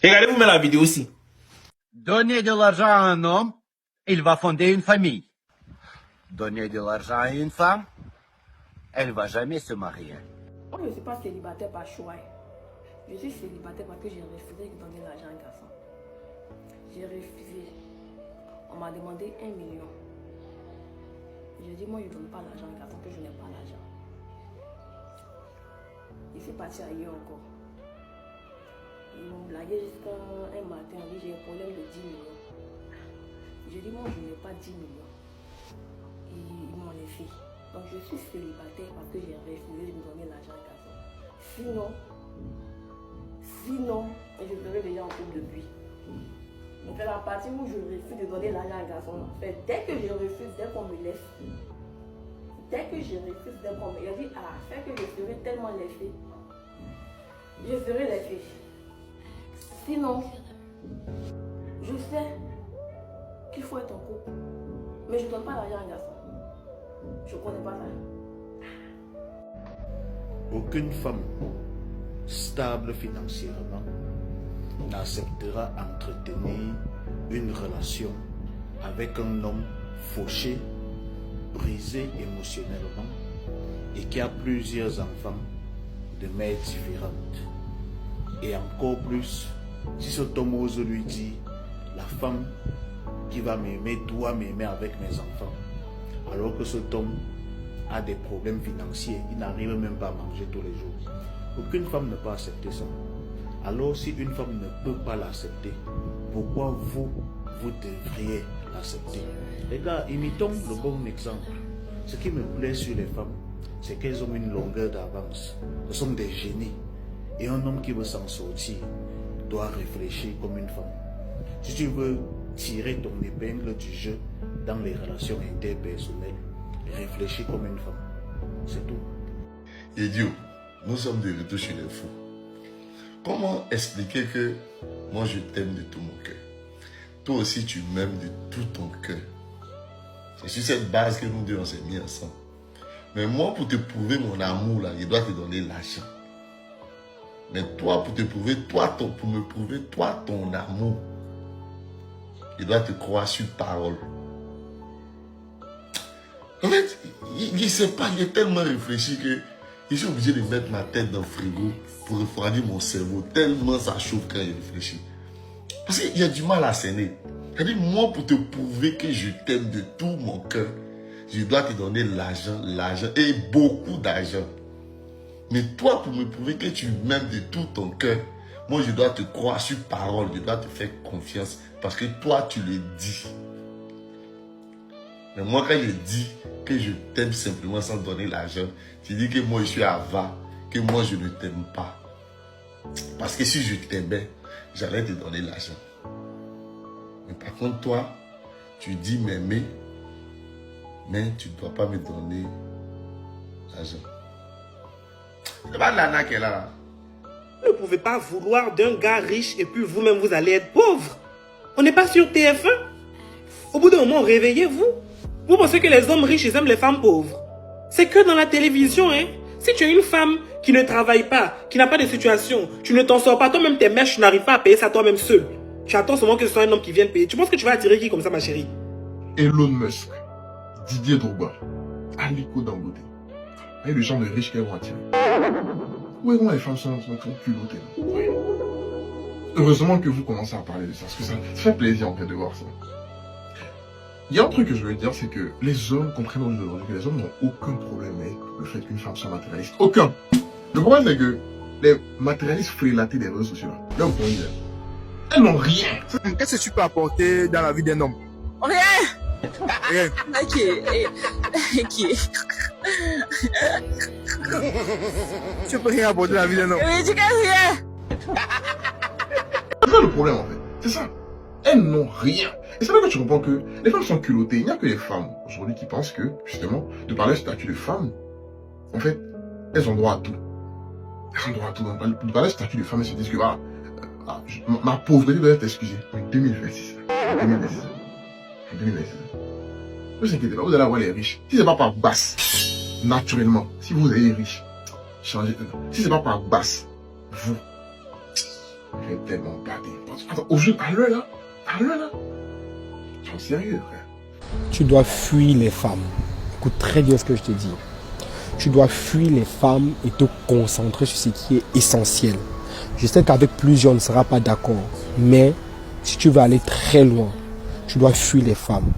Regardez-vous même la vidéo aussi. Donnez de l'argent à un homme, il va fonder une famille. Donnez de l'argent à une femme, elle va jamais se marier. Moi, je ne suis pas célibataire par choix. Je suis célibataire parce que j'ai refusé de donner l'argent à un garçon. J'ai refusé. On m'a demandé 1 million. J'ai dit, moi, je ne donne pas l'argent à un garçon, que je n'ai pas l'argent. Il s'est parti ailleurs encore. Ils m'ont blagué jusqu'à un matin. On dit, j'ai un problème de 10 millions. J'ai dit, moi, je n'ai pas 10 millions. Et ils m'ont laissé. Donc, je suis célibataire parce que j'ai refusé de me donner l'argent à un garçon. Sinon, je serais déjà en couple depuis. Donc, à la partie où je refuse de donner l'argent à un garçon, en fait, dès que je refuse, dès qu'on me laisse, dès que je refuse, dès qu'on me laisse, je dis, ah, fait que je serai tellement laissée. Je serai laissée. Sinon, je sais qu'il faut être en couple, mais je ne donne pas l'argent à un garçon. Je ne connais pas ça. Aucune femme stable financièrement n'acceptera entretenir une relation avec un homme fauché, brisé émotionnellement et qui a plusieurs enfants de mères différentes. Et encore plus, si cet homme ose lui dire, la femme qui va m'aimer doit m'aimer avec mes enfants, alors que cet homme a des problèmes financiers, il n'arrive même pas à manger tous les jours. Aucune femme ne peut accepter ça. Alors si une femme ne peut pas l'accepter, pourquoi vous devriez l'accepter? Les gars, imitons le bon exemple. Ce qui me plaît sur les femmes, c'est qu'elles ont une longueur d'avance. Ce sont des génies. Et un homme qui veut s'en sortir doit réfléchir comme une femme. Si tu veux tirer ton épingle du jeu dans les relations interpersonnelles, réfléchis comme une femme. C'est tout. Idiot, nous sommes de retour chez les fous. Comment expliquer que moi je t'aime de tout mon cœur? Toi aussi tu m'aimes de tout ton cœur. C'est sur cette base que nous deux on s'est mis ensemble. Mais moi pour te prouver mon amour là, je dois te donner l'argent. Mais toi pour te prouver, pour me prouver toi ton amour, je dois te croire sur parole. En fait, je ne sais pas, j'ai tellement réfléchi que je suis obligé de mettre ma tête dans le frigo pour refroidir mon cerveau. Tellement ça chauffe quand je réfléchis. Parce qu'il y a du mal à cerner. C'est-à-dire, moi, pour te prouver que je t'aime de tout mon cœur, je dois te donner l'argent et beaucoup d'argent. Mais toi, pour me prouver que tu m'aimes de tout ton cœur, moi, je dois te croire sur parole. Je dois te faire confiance parce que toi, tu le dis. Mais moi, quand je dis que je t'aime simplement sans donner l'argent, tu dis que moi, je suis avare, que moi, je ne t'aime pas. Parce que si je t'aimais, j'allais te donner l'argent. Mais par contre, toi, tu dis m'aimer, mais tu ne dois pas me donner l'argent. C'est pas de l'ana qu'elle a là. Vous ne pouvez pas vouloir d'un gars riche et puis vous-même vous allez être pauvre. On n'est pas sur TF1. Au bout d'un moment, réveillez-vous. Vous pensez que les hommes riches, ils aiment les femmes pauvres? C'est que dans la télévision, hein. Si tu es une femme qui ne travaille pas, qui n'a pas de situation, tu ne t'en sors pas, toi-même tes mèches, tu n'arrives pas à payer ça toi-même seul. Tu attends seulement que ce soit un homme qui vienne payer. Tu penses que tu vas attirer qui comme ça, ma chérie? Elon Musk, Didier Drogba, Aliko Dangote. Et le genre de riches qu'elles vont attirer. Oui, moi, les femmes sont culottées. Oui. Heureusement que vous commencez à parler de ça, parce que ça fait plaisir en fait de voir ça. Il y a un truc que je veux dire, c'est que les hommes comprennent aujourd'hui que les hommes n'ont aucun problème avec le fait qu'une femme soit matérialiste. Aucun. Le problème, c'est que les matérialistes frélatés des réseaux sociaux, là, vous dire, elles n'ont rien. Qu'est-ce que tu peux apporter dans la vie d'un homme? Rien. Rien. Ok. Tu peux rien apporter dans la vie d'un homme. Mais tu gagnes rien. C'est ça le problème, en fait. C'est ça. Elles n'ont rien. Et c'est là que tu comprends que les femmes sont culottées. Il n'y a que les femmes aujourd'hui qui pensent que, justement, de par leur statut de femme, en fait, elles ont droit à tout. Elles ont droit à tout. De par leur statut de femme, elles se disent que, ma pauvreté doit être excusée. En 2026. En 2026. En 2026. Ne vous inquiétez pas, vous allez avoir les riches. Si c'est pas par basse, naturellement, si vous êtes riche, changez. Si c'est pas par basse, vous. J'ai tellement gâté. Attends, aujourd'hui, à l'heure là, sois sérieux, frère. Tu dois fuir les femmes. Écoute très bien ce que je te dis. Tu dois fuir les femmes et te concentrer sur ce qui est essentiel. Je sais qu'avec plusieurs, on ne sera pas d'accord. Mais si tu veux aller très loin, tu dois fuir les femmes.